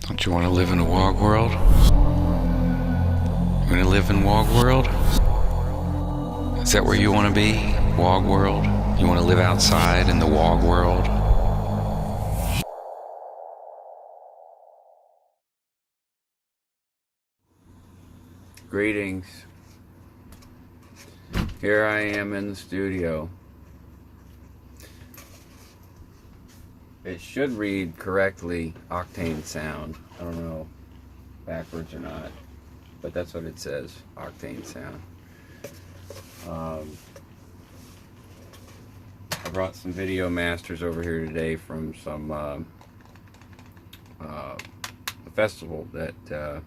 Don't you want to live in a WOG world? You want to live in WOG world? Is that where you want to be? WOG world? You want to live outside in the WOG world? Greetings. Here I am in the studio. It should read correctly Octane sound. I don't know backwards or not, but that's what it says, Octane sound. I brought some video masters over here today from some a festival that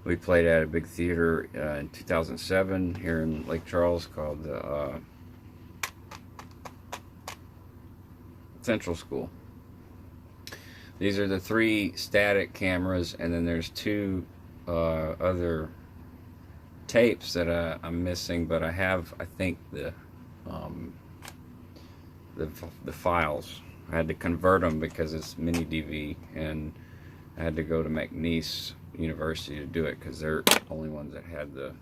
we played at a big theater in 2007 here in Lake Charles called the Central School. These are the 3 static cameras, and then there's 2 other tapes that I'm missing, but I have, I think, the files. I had to convert them because it's mini DV, and I had to go to McNeese University to do it because they're the only ones that had the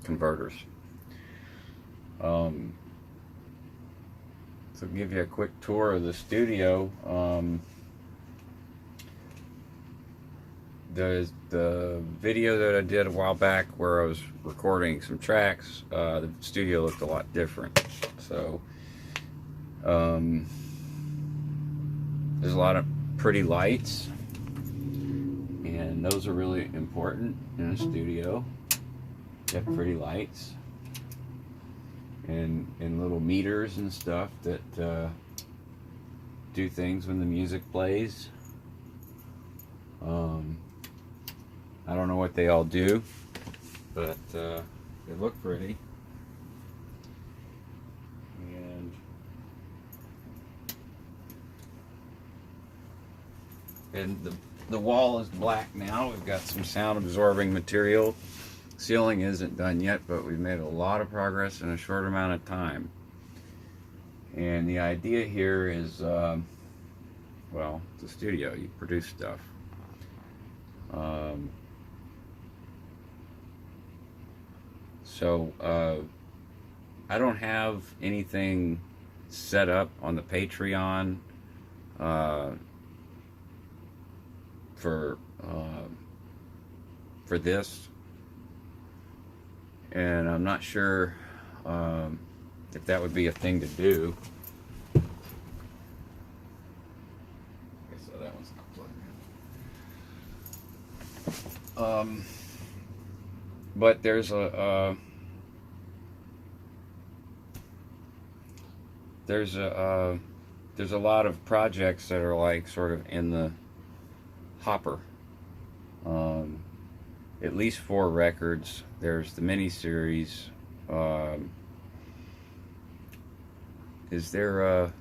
converters. So give you a quick tour of the studio. There's the video that I did a while back where I was recording some tracks. The studio looked a lot different. So there's a lot of pretty lights, and those are really important in a studio. You have pretty lights and little meters and stuff that do things when the music plays. I don't know what they all do, but they look pretty. And the wall is black now. We've got some sound absorbing material. Ceiling isn't done yet, but we've made a lot of progress in a short amount of time. And the idea here is, well, it's a studio. You produce stuff. So I don't have anything set up on the Patreon for this, and I'm not sure if that would be a thing to do. Okay, so that one's not plugged in. But there's a lot of projects that are like sort of in the hopper. At least 4 records. There's the mini-series. Is there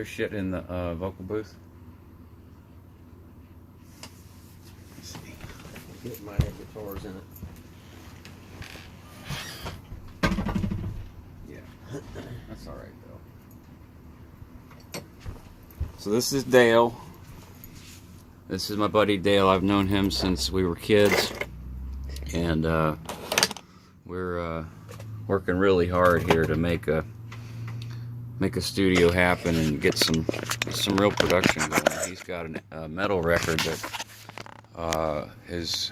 shit in the vocal booth? Let's see. Get my guitars in it. Yeah, that's all right though. So this is Dale. This is my buddy Dale. I've known him since we were kids, and we're working really hard here to make a studio happen and get some real production going. He's got a metal record that has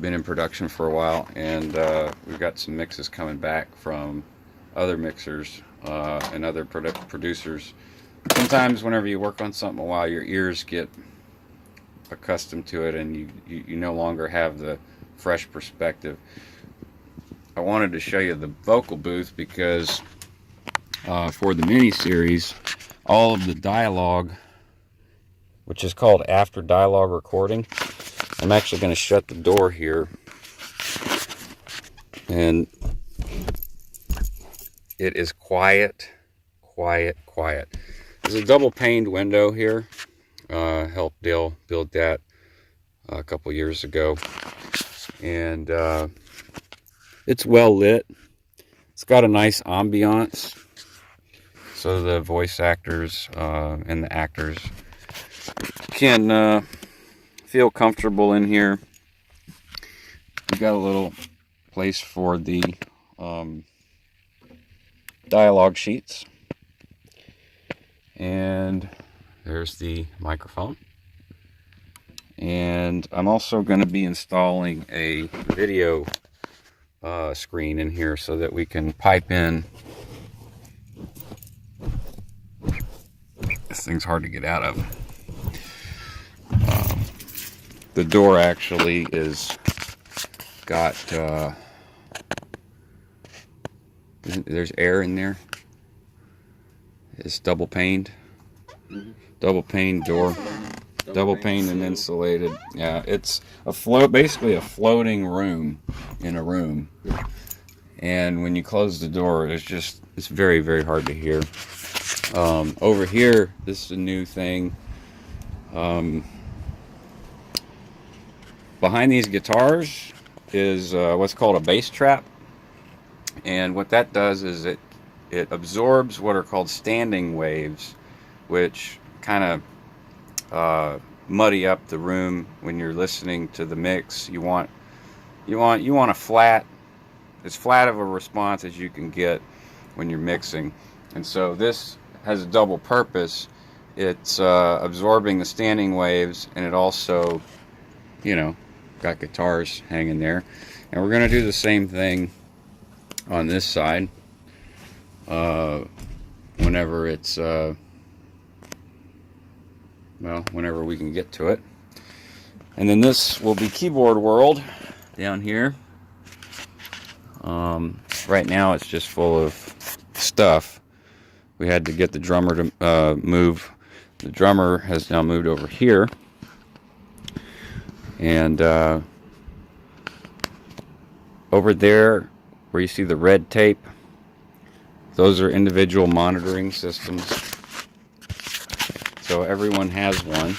been in production for a while, and we've got some mixes coming back from other mixers and other producers. Sometimes whenever you work on something a while, your ears get accustomed to it, and you no longer have the fresh perspective. I wanted to show you the vocal booth because for the mini-series, all of the dialogue, which is called after dialogue recording, I'm actually going to shut the door here, and it is quiet, quiet, quiet. There's a double paned window here. Helped Dale build that a couple years ago, and it's well lit. It's got a nice ambiance, so the voice actors and the actors can feel comfortable in here. We've got a little place for the dialogue sheets. And there's the microphone. And I'm also going to be installing a video screen in here so that we can pipe in. This thing's hard to get out of. The door actually is got there's air in there. It's double paned. Double paned door. Double paned and insulated. Yeah, it's basically a floating room in a room. And when you close the door, it's very, very hard to hear. Over here, this is a new thing. Behind these guitars is what's called a bass trap. And what that does is it absorbs what are called standing waves, which kind of muddy up the room when you're listening to the mix. You want a flat, as flat of a response as you can get when you're mixing. And so this has a double purpose. It's absorbing the standing waves, and it also, got guitars hanging there. And we're going to do the same thing on this side whenever it's whenever we can get to it. And then this will be keyboard world down here. Right now it's just full of stuff. We had to get the drummer to move. The drummer has now moved over here. And over there where you see the red tape, those are individual monitoring systems. So everyone has one.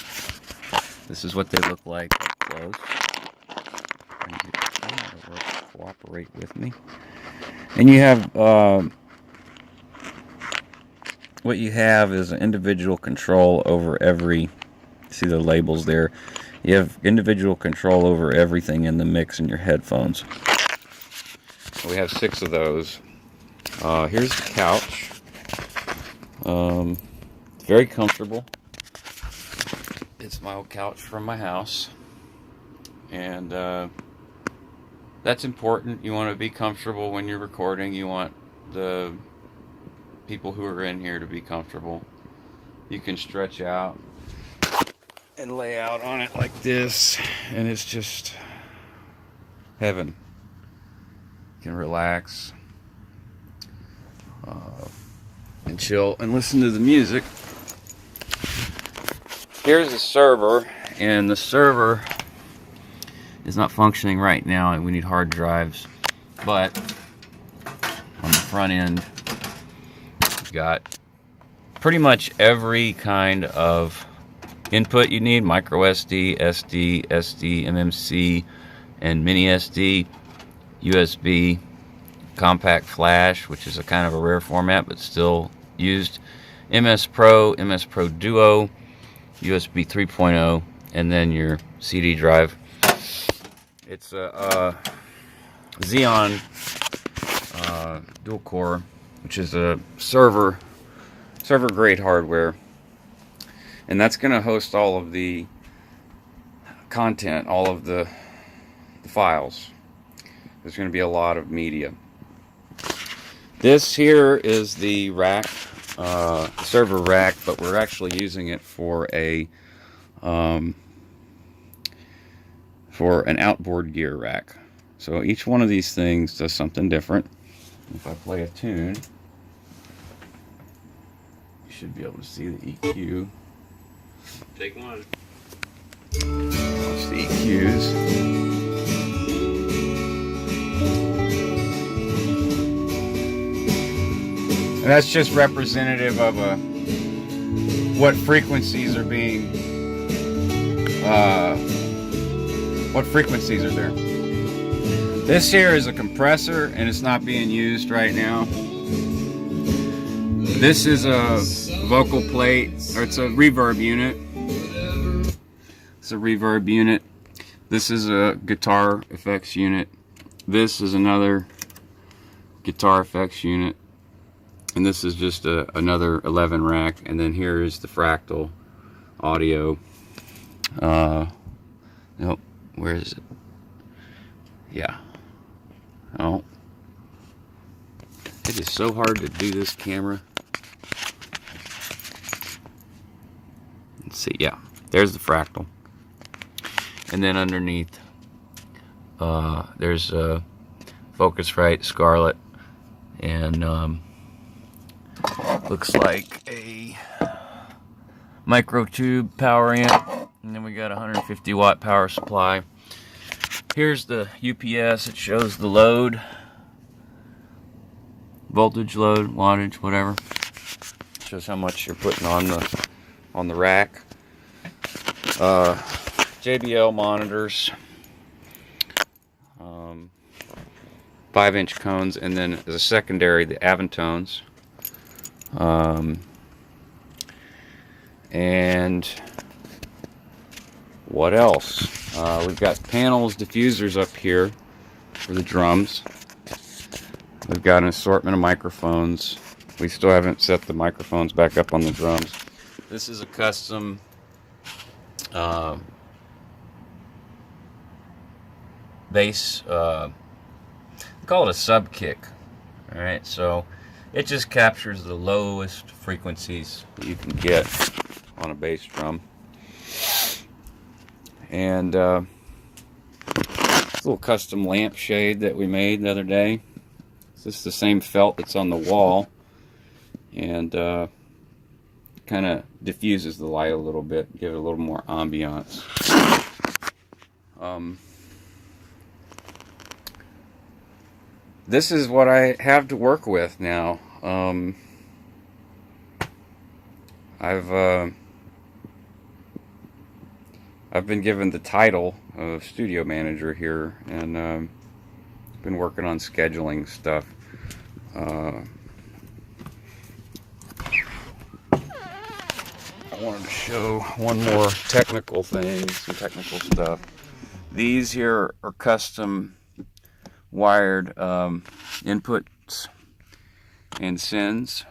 This is what they look like up close. Cooperate with me. And you have what you have is an individual control over every. See the labels there. You have individual control over everything in the mix in your headphones. We have 6 of those. Here's the couch. Very comfortable. It's my old couch from my house. And that's important. You want to be comfortable when you're recording. You want the people who are in here to be comfortable. You can stretch out and lay out on it like this, and it's just heaven. You can relax and chill and listen to the music. Here's the server, and the server is not functioning right now, and we need hard drives. But on the front end, we've got pretty much every kind of input you need: micro SD, SD, MMC, and mini SD, USB, compact flash, which is a kind of a rare format but still used, MS Pro Duo, USB 3.0, and then your CD drive. It's a Xeon dual core, which is a server grade hardware. And that's going to host all of the content, all of the files. There's going to be a lot of media. This here is the rack, server rack, but we're actually using it for an outboard gear rack. So each one of these things does something different. If I play a tune, you should be able to see the EQ. Take one. Watch the EQs. And that's just representative of what frequencies are being, what frequencies are there. This here is a compressor, and it's not being used right now. This is a vocal plate, or it's a reverb unit. a reverb unit. This is a guitar effects unit. This is another guitar effects unit. And this is just another 11 rack. And then here is the fractal audio. Nope, where is it? Yeah. Oh. It is so hard to do this camera. Let's see, yeah. There's the fractal. And then underneath, there's Focusrite, Scarlett, and looks like a micro tube power amp. And then we got a 150 watt power supply. Here's the UPS. It shows the load, voltage, load, wattage, whatever. Shows how much you're putting on the rack. JBL monitors, 5-inch cones, and then as a secondary, the Avantones. And what else? We've got panels, diffusers up here for the drums. We've got an assortment of microphones. We still haven't set the microphones back up on the drums. This is a custom bass, call it a sub kick. Alright, so it just captures the lowest frequencies that you can get on a bass drum. And this little custom lampshade that we made the other day. This is the same felt that's on the wall, and kind of diffuses the light a little bit, give it a little more ambiance. This is what I have to work with now. I've been given the title of studio manager here, and been working on scheduling stuff. I wanted to show one more technical thing, some technical stuff. These here are custom wired inputs and sends.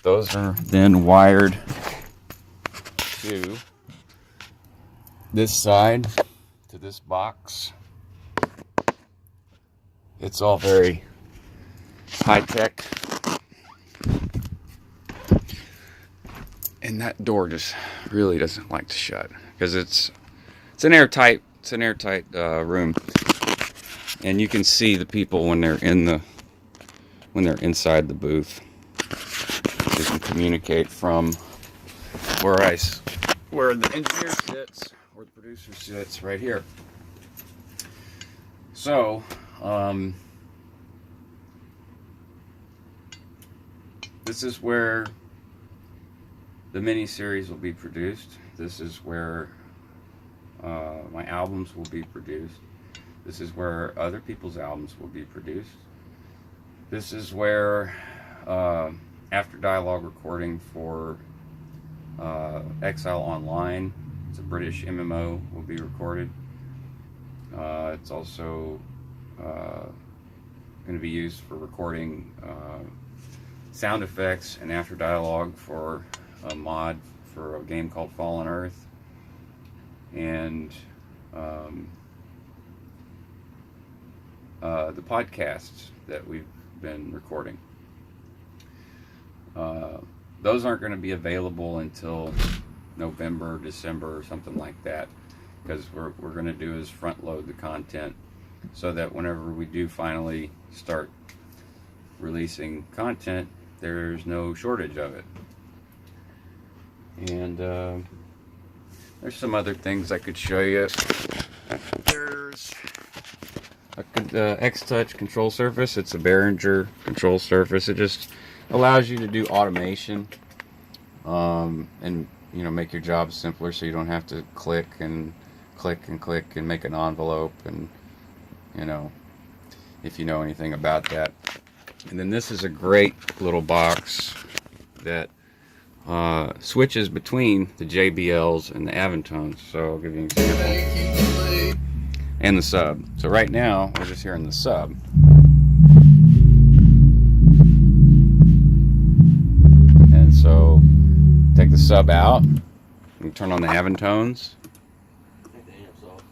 Those are then wired to this side, to this box. It's all very high tech, and that door just really doesn't like to shut because it's an airtight room, and you can see the people when they're inside the booth. You can communicate from where the engineer sits or the producer sits right here. So this is where the mini-series will be produced. This is where my albums will be produced. This is where other people's albums will be produced. This is where After Dialogue recording for Exile Online, it's a British MMO, will be recorded. It's also going to be used for recording sound effects and After Dialogue for a mod for a game called Fallen Earth, and the podcasts that we've been recording. Those aren't going to be available until November, December, or something like that, because what we're going to do is front load the content so that whenever we do finally start releasing content, there's no shortage of it. And there's some other things I could show you. There's a X-Touch control surface. It's a Behringer control surface. It just allows you to do automation, and make your job simpler, so you don't have to click and make an envelope, and if you know anything about that. And then this is a great little box that switches between the JBLs and the Avantones. So I'll give you an example. And the sub. So right now we're just hearing the sub. And so take the sub out and turn on the Avantones. I think the amp's off.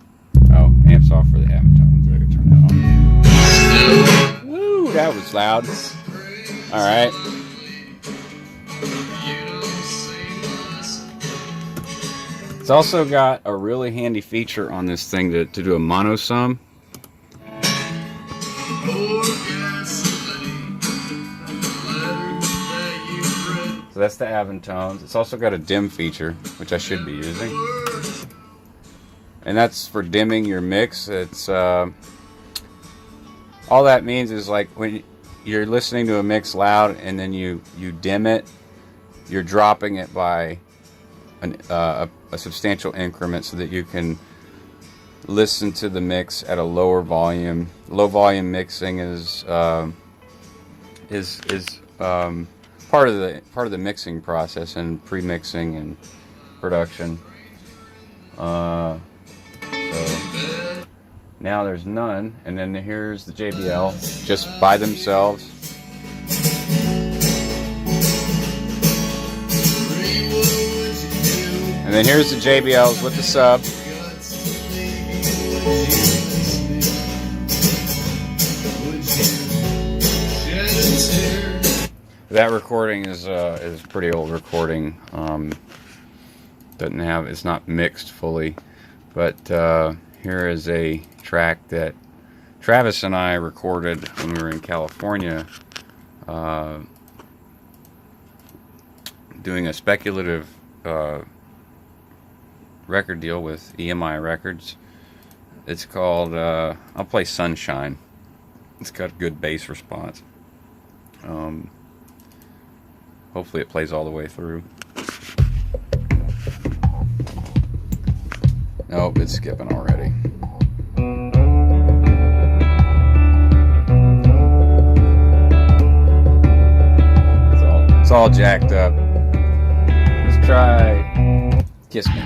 Oh, amp's off for the Avantones. I could turn that on. Woo, that was loud. All right. It's also got a really handy feature on this thing to do a mono sum. So that's the Avantones. It's also got a dim feature, which I should be using. And that's for dimming your mix. It's all that means is like when you're listening to a mix loud and then you dim it, you're dropping it by a substantial increment so that you can listen to the mix at a lower volume. Low volume mixing is part of the mixing process and pre-mixing and production. So now there's none, and then here's the JBL just by themselves. And then here's the JBLs with the sub. That recording is a pretty old recording. It's not mixed fully, but here is a track that Travis and I recorded when we were in California, doing a speculative record deal with EMI Records. It's called I'll play Sunshine. It's got good bass response. Hopefully it plays all the way through. Nope, it's skipping already. It's all jacked up. Let's try Kiss Me.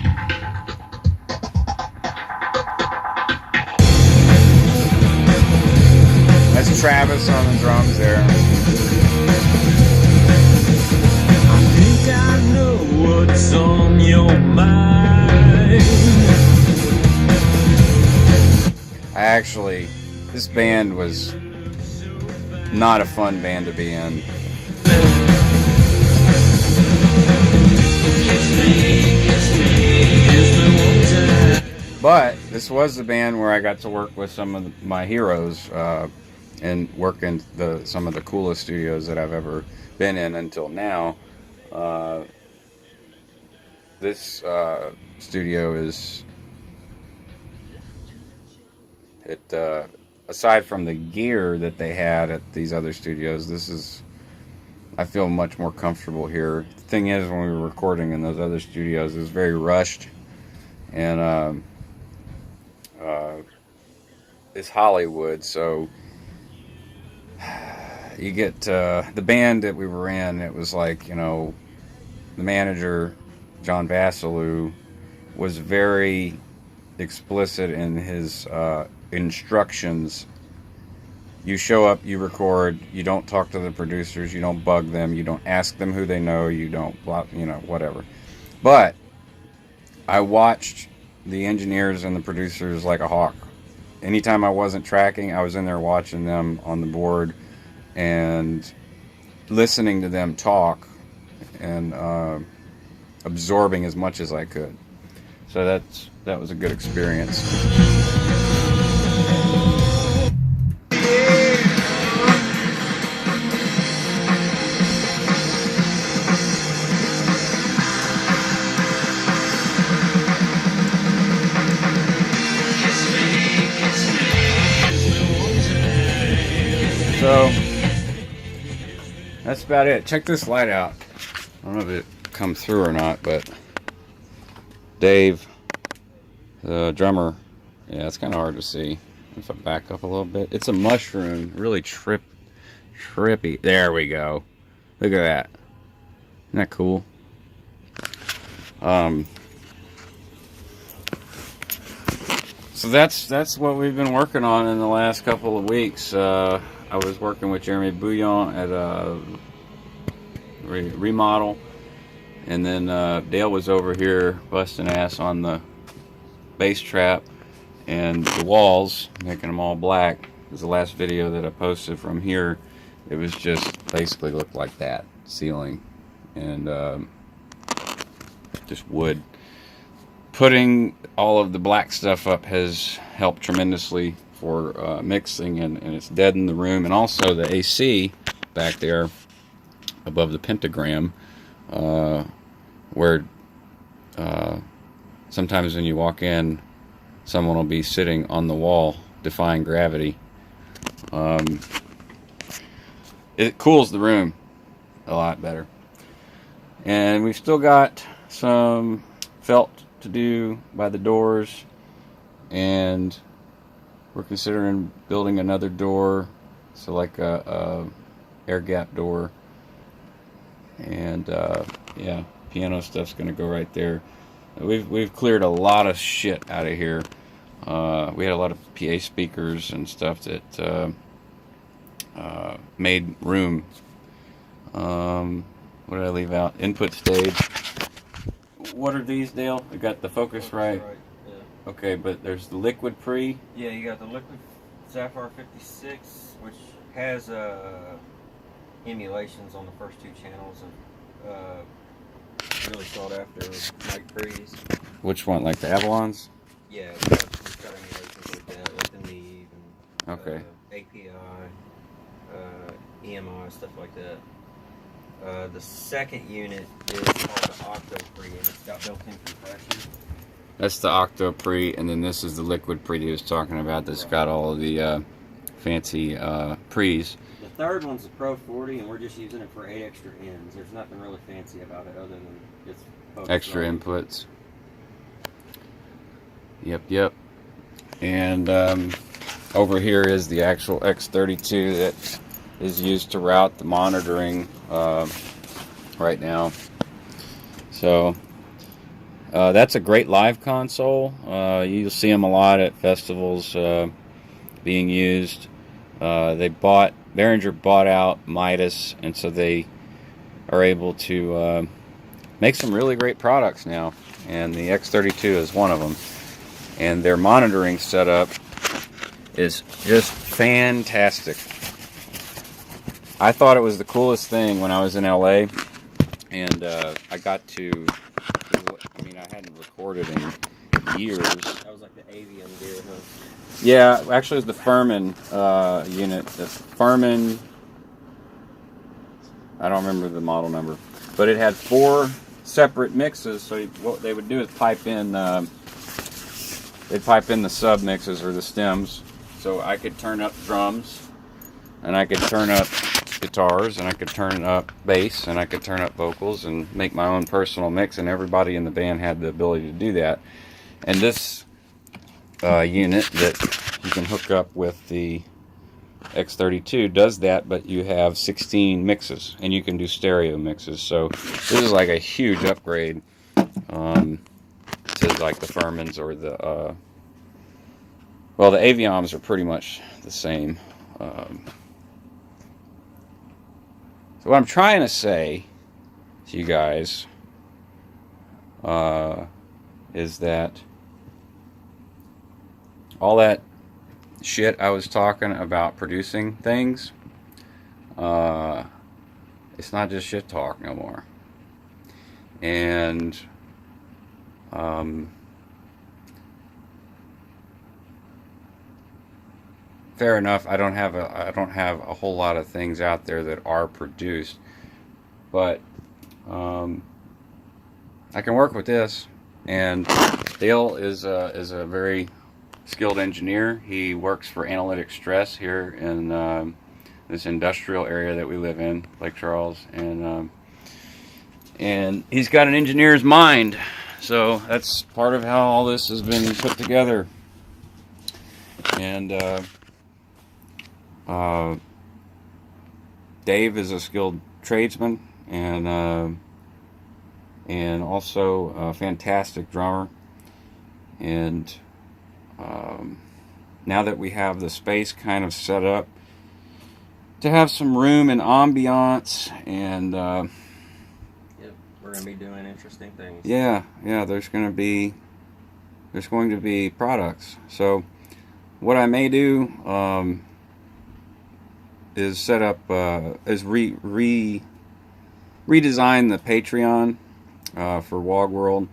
That's Travis on the drums there. I think I know what's on your mind. Actually, this band was not a fun band to be in. But this was the band where I got to work with some of my heroes and work in some of the coolest studios that I've ever been in until now. This studio is aside from the gear that they had at these other studios, I feel much more comfortable here. The thing is, when we were recording in those other studios, it was very rushed, and it's Hollywood, so you get the band that we were in. It was like, the manager, John Vassalou, was very explicit in his instructions. You show up, you record, you don't talk to the producers, you don't bug them, you don't ask them who they know, you don't whatever. But I watched the engineers and the producers like a hawk. Anytime I wasn't tracking, I was in there watching them on the board and listening to them talk and absorbing as much as I could. So that was a good experience. So that's about it. Check this light out. I don't know if it comes through or not, but Dave, the drummer, yeah, it's kind of hard to see. If I back up a little bit, it's a mushroom, really trippy. There we go. Look at that. Isn't that cool? So that's what we've been working on in the last couple of weeks. I was working with Jeremy Bouillon at a remodel, and then Dale was over here busting ass on the bass trap and the walls, making them all black. Because the last video that I posted from here, it was just basically looked like that ceiling and just wood. Putting all of the black stuff up has helped tremendously for mixing, and it's deadened the room. And also the AC back there above the pentagram, where sometimes when you walk in, someone will be sitting on the wall defying gravity. It cools the room a lot better. And we've still got some felt to do by the doors, and we're considering building another door, so like a air gap door. And yeah, piano stuff's gonna go right there. We've cleared a lot of shit out of here. We had a lot of PA speakers and stuff that made room. What did I leave out? Input stage. What are these, Dale? We got the Focusrite. Yeah. Okay, but there's the liquid pre. Yeah, you got the liquid Sapphire 56, which has emulations on the first two channels of really sought after mic pre's. Which one? Like the Avalons? Yeah, we've got emulations like that, like the Neve and Okay. API, EMI, stuff like that. The second unit is called the Octo Pre, and it's got built-in compression. That's the Octo pre, and then this is the liquid pre he was talking about. That's got all of the fancy pre's. The third one's the Pro 40, and we're just using it for 8 extra ends. There's nothing really fancy about it other than it's Extra inputs. Yep. And over here is the actual X32 that is used to route the monitoring right now. So that's a great live console. You'll see them a lot at festivals being used. Behringer bought out Midas, and so they are able to make some really great products now, and the X32 is one of them. And their monitoring setup is just fantastic. I thought it was the coolest thing when I was in LA, and I got to, I mean, I hadn't recorded in years. That was like the Avian gear, huh? Yeah, actually it was the Furman unit. The Furman, I don't remember the model number, but it had 4 separate mixes. So what they would do is they'd pipe in the sub mixes or the stems, so I could turn up drums, and I could turn up guitars, and I could turn up bass, and I could turn up vocals, and make my own personal mix, and everybody in the band had the ability to do that. And this unit that you can hook up with the X32 does that, but you have 16 mixes, and you can do stereo mixes. So this is like a huge upgrade to like the Furmans or the well, the Avioms are pretty much the same. So what I'm trying to say to you guys is that all that shit I was talking about producing things, it's not just shit talk no more. And fair enough, I don't have a whole lot of things out there that are produced, but I can work with this. And Dale is a very skilled engineer. He works for Analytic Stress here in this industrial area that we live in, Lake Charles, and he's got an engineer's mind. So that's part of how all this has been put together. And Dave is a skilled tradesman, and and also a fantastic drummer. And now that we have the space kind of set up to have some room and ambiance, and Yep, we're gonna be doing interesting things. yeah, there's going to be products. So what I may do is set up redesign the Patreon for Wog World,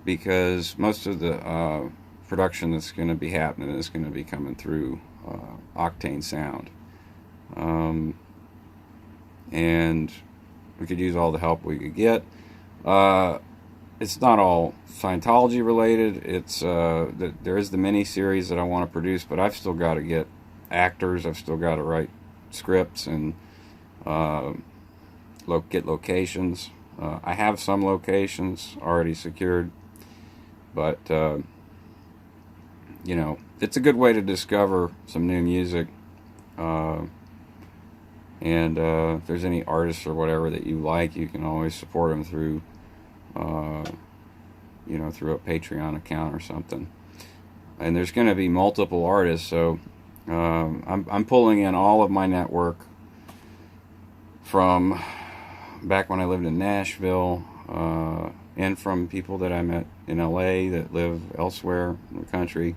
because most of the production that's going to be happening is going to be coming through Octane Sound. And we could use all the help we could get. It's not all Scientology related. It's there is the mini series that I want to produce, but I've still got to get actors. I've still got to write scripts and get locations. I have some locations already secured, but you know, it's a good way to discover some new music. And if there's any artists or whatever that you like, you can always support them through, you know, through a Patreon account or something. And there's going to be multiple artists, so I'm pulling in all of my network from back when I lived in Nashville, and from people that I met in LA that live elsewhere in the country.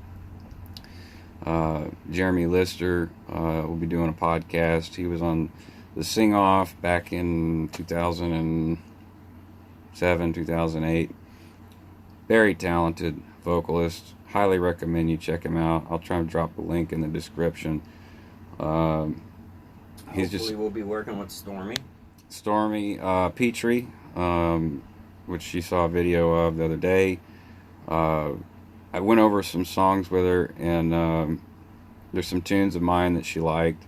Jeremy Lister will be doing a podcast. He was on the Sing Off back in 2007, 2008. Very talented vocalist. Highly recommend you check him out. I'll try and drop a link in the description. Hopefully we'll be working with Stormy Petrie, which you saw a video of the other day. I went over some songs with her, and there's some tunes of mine that she liked.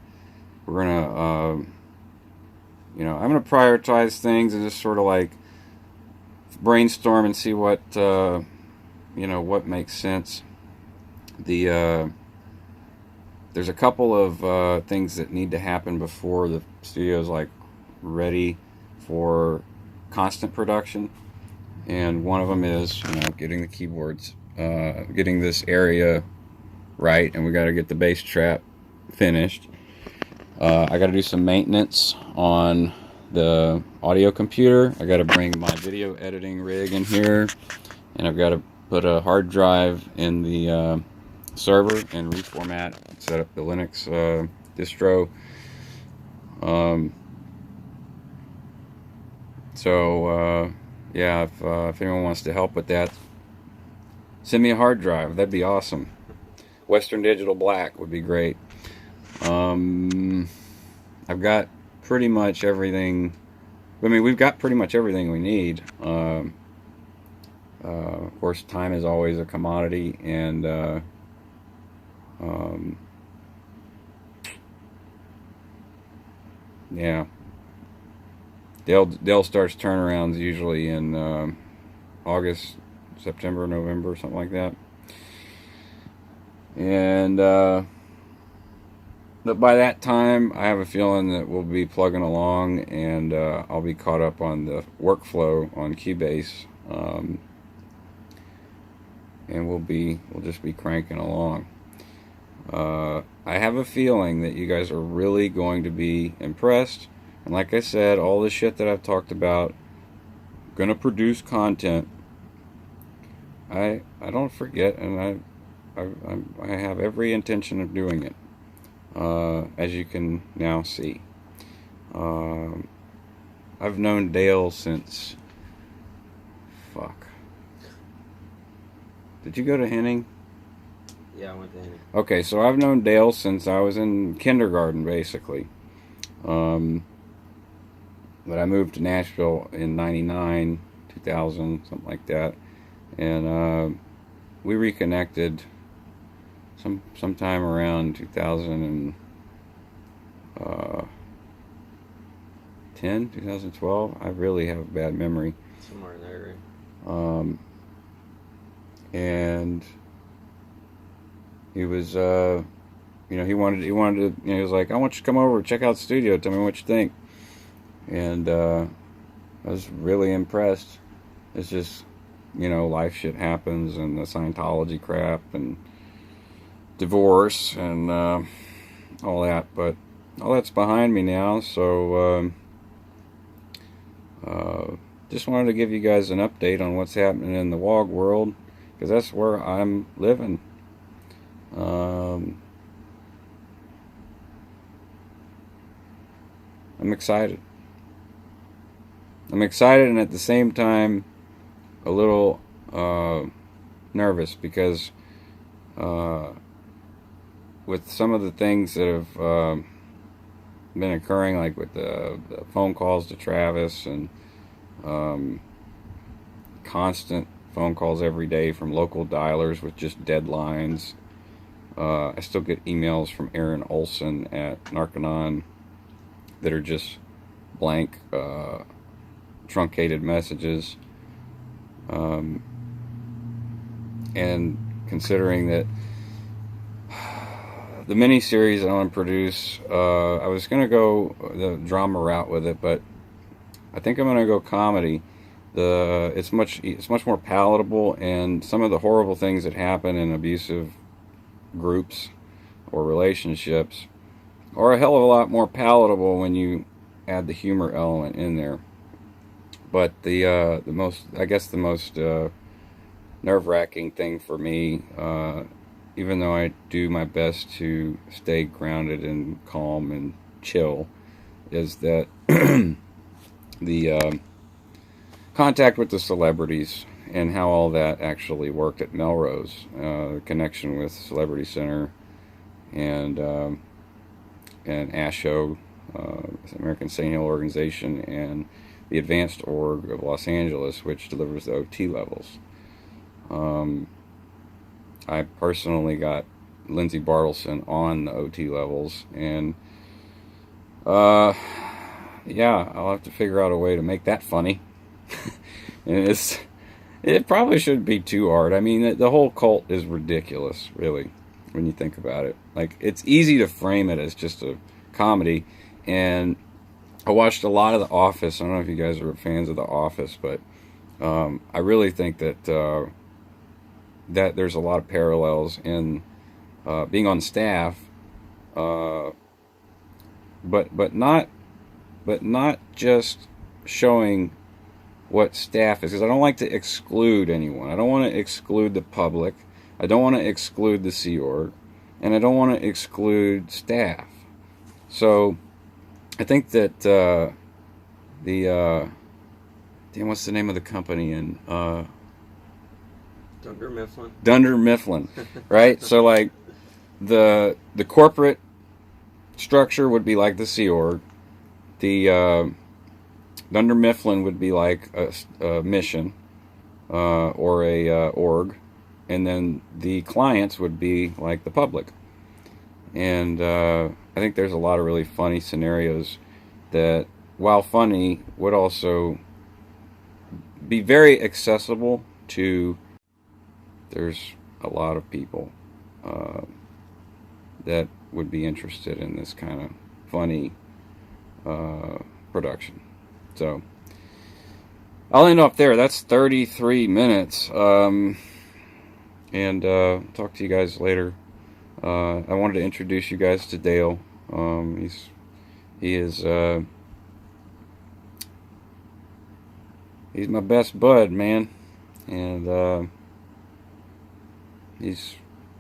We're gonna, you know, I'm gonna prioritize things and just sort of like brainstorm and see what, you know, what makes sense. There's a couple of things that need to happen before the studio's like ready for constant production, and one of them is, you know, getting the keyboards. Getting this area right, and we got to get the bass trap finished. I got to do some maintenance on the audio computer. I got to bring my video editing rig in here, and I've got to put a hard drive in the server and reformat, set up the Linux distro. Yeah, if anyone wants to help with that, send me a hard drive. That'd be awesome. Western Digital Black would be great. I've got pretty much everything. I mean, we've got pretty much everything we need. Of course, time is always a commodity, and yeah. Dale starts turnarounds usually in August, September, November, something like that. And but by that time, I have a feeling that we'll be plugging along, and I'll be caught up on the workflow on Cubase, and we'll just be cranking along. I have a feeling that you guys are really going to be impressed, and like I said, all the shit that I've talked about, gonna produce content. I don't forget, and I have every intention of doing it, as you can now see. I've known Dale since, fuck. Did you go to Henning? Yeah, I went to Henning. Okay, so I've known Dale since I was in kindergarten, basically. But I moved to Nashville in 99, 2000, something like that. And we reconnected sometime around 2010, 2012. I really have a bad memory. Somewhere in there, right? And he was, you know, he wanted to, you know, he was like, I want you to come over, check out the studio, tell me what you think. And I was really impressed. It's just, you know, life shit happens, and the Scientology crap, and divorce, and all that. But all that's behind me now, so just wanted to give you guys an update on what's happening in the WOG world, because that's where I'm living. I'm excited. I'm excited, and at the same time a little nervous, because with some of the things that have been occurring, like with the phone calls to Travis, and constant phone calls every day from local dialers with just deadlines. I still get emails from Aaron Olson at Narconon that are just blank, truncated messages. And considering that the mini-series I want to produce, I was going to go the drama route with it, but I think I'm going to go comedy. It's much more palatable, and some of the horrible things that happen in abusive groups or relationships are a hell of a lot more palatable when you add the humor element in there. But the most nerve-wracking thing for me, even though I do my best to stay grounded and calm and chill, is that the contact with the celebrities and how all that actually worked at Melrose, connection with Celebrity Center and ASHO, American Saint Hill Organization, and the Advanced Org of Los Angeles, which delivers the OT levels. I personally got Lindsay Bartleson on the OT levels, and yeah, I'll have to figure out a way to make that funny. And it probably shouldn't be too hard. I mean, the whole cult is ridiculous, really, when you think about it. Like, it's easy to frame it as just a comedy, and I watched a lot of The Office. I don't know if you guys are fans of The Office, but I really think that that there's a lot of parallels in being on staff, but not just showing what staff is, because I don't like to exclude anyone. I don't want to exclude the public. I don't want to exclude the Sea Org, and I don't want to exclude staff. So I think that damn, what's the name of the company in Dunder Mifflin. Dunder Mifflin, right? So like the corporate structure would be like the Sea Org. The Dunder Mifflin would be like a mission or a org, and then the clients would be like the public. And I think there's a lot of really funny scenarios that, while funny, would also be very accessible to. There's a lot of people that would be interested in this kind of funny production. So I'll end up there. That's 33 minutes. And talk to you guys later. I wanted to introduce you guys to Dale. He's my best bud, man, and he's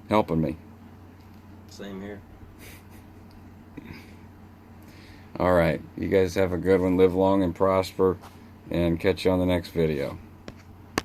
helping me. Same here. All right, you guys have a good one. Live long and prosper, and catch you on the next video.